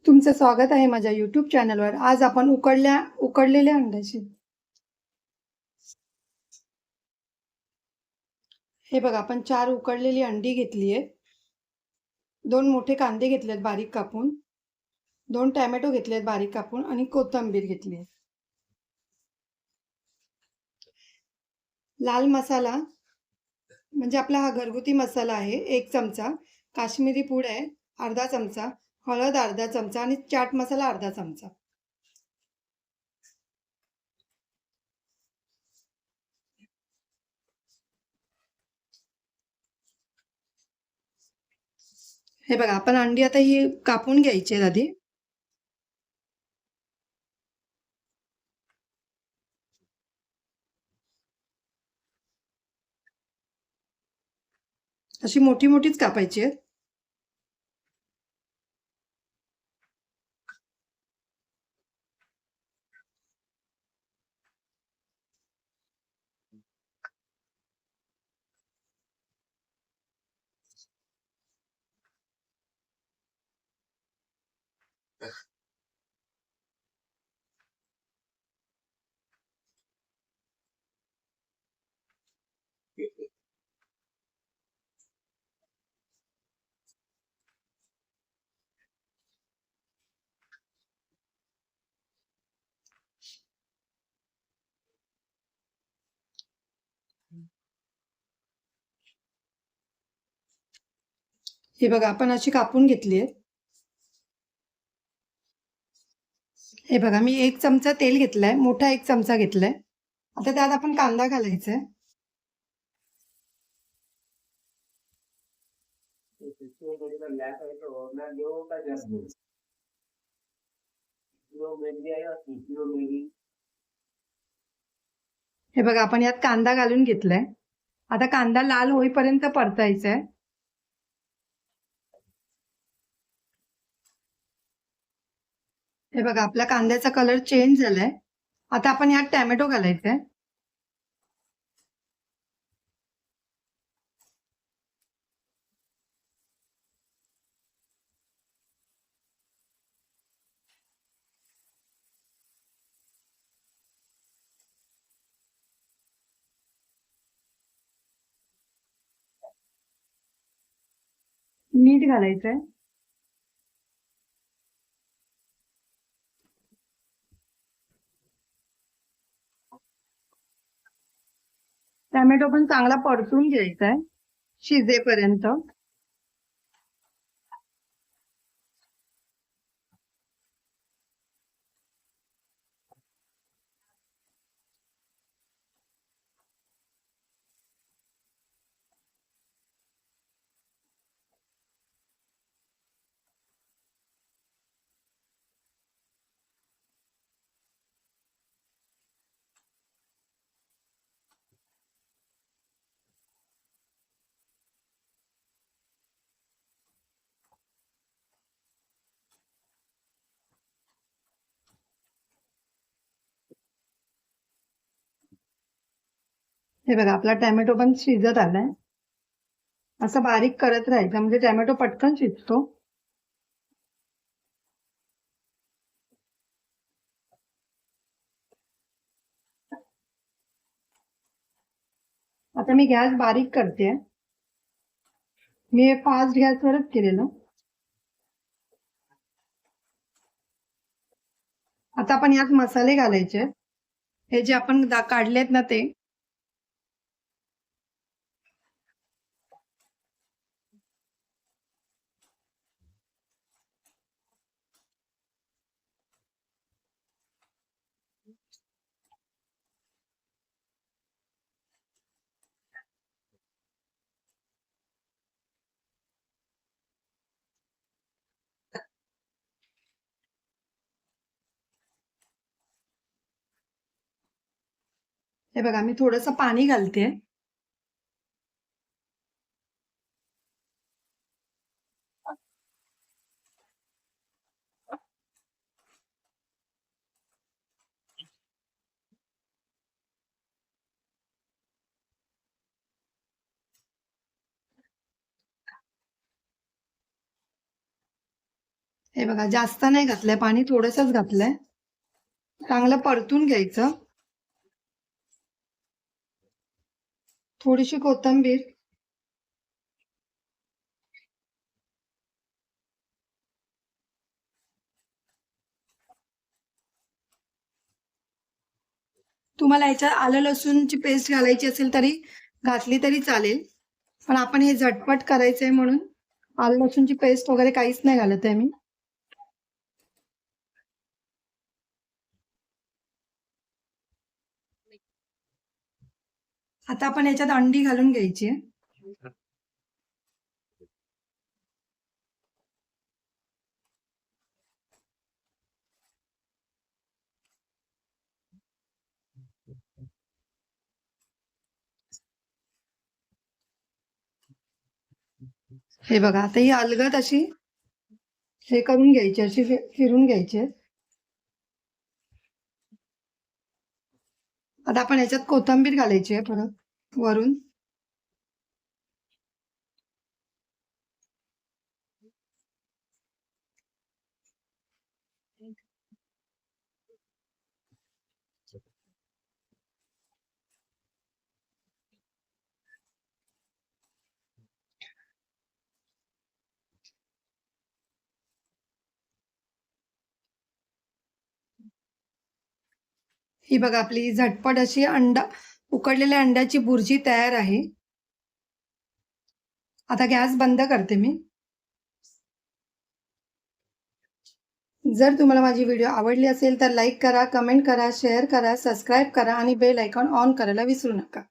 तुमचं स्वागत आहे माझ्या YouTube चॅनलवर. आज आपण उकडलेल्या अंड्याची हे बघा, आपण 4 उकडलेली अंडी घेतली आहेत. 2 मोठे कांदे घेतलेत बारीक कापून, 2 टोमॅटो घेतलेत बारीक कापून आणि कोथिंबीर घेतली आहे. लाल मसाला म्हणजे आपला हा घरगुती मसाला आहे 1 चमचा, काश्मीरी पूड आहे अर्धा चमचा, हळद अर्धा चमचा आणि चाट मसाला अर्धा चमचा. हे बघा, आपण अंडी आता ही कापून घ्यायची आहेत आधी. अशी मोठी मोठीच कापायची आहेत. हे बघा, आपण अशी कापून घेतली आहे. हे बघा, मी 1 चमचा तेल घेतलाय, मोठा 1 चमचा घेतलाय. आता त्यात आपण कांदा घालायचा आहे. हे बघा, आपण यात कांदा घालून घेतलाय. आता कांदा लाल होईपर्यंत परतायचा आहे. हे बघा, आपल्या कांद्याचा कलर चेंज झालाय. आता आपण यात टोमॅटो घालायचा आहे. मीठ घालायचं आहे. टोमॅटो पण चांगला परतून घ्यायचा आहे शिजेपर्यंत. हे बघा, आपला टोमॅटो पण शिजत आलाय. असं बारीक करत राहायचं म्हणजे टोमॅटो पटकन शिजतो. आता मी गॅस बारीक करते. मी फास्ट गॅसवरच केलेलं. आता आपण यात मसाले घालायचे. हे जे आपण काढलेत ना ते. हे बघा, मी थोडंसं पाणी घालते. हे बघा, जास्त नाही घातलंय पाणी, थोडंसंच घातलंय. चांगलं परतून घ्यायचं. थोडीशी कोथिंबीर. तुम्हाला याच्यात आलं लसूणची पेस्ट घालायची असेल तरी घातली तरी चालेल, पण आपण हे झटपट करायचंय म्हणून आलं लसूणची पेस्ट वगैरे काहीच नाही घालत आहे मी. आता आपण याच्यात अंडी घालून घ्यायची आहे. हे बघा, आता ही अलगद अशी हे करून घ्यायची, अशी फिरून घ्यायची. आता आपण याच्यात कोथिंबीर घालायची आहे परत वरून. ही बघा, आपली झटपट अशी उकडलेल्या अंड्याची भुर्जी तयार आहे. आता गॅस बंद करते मी. जर तुम्हाला माझी व्हिडिओ आवडली असेल तर लाईक करा, कमेंट करा, शेअर करा, सबस्क्राईब करा आणि बेल आयकॉन ऑन करायला विसरू नका.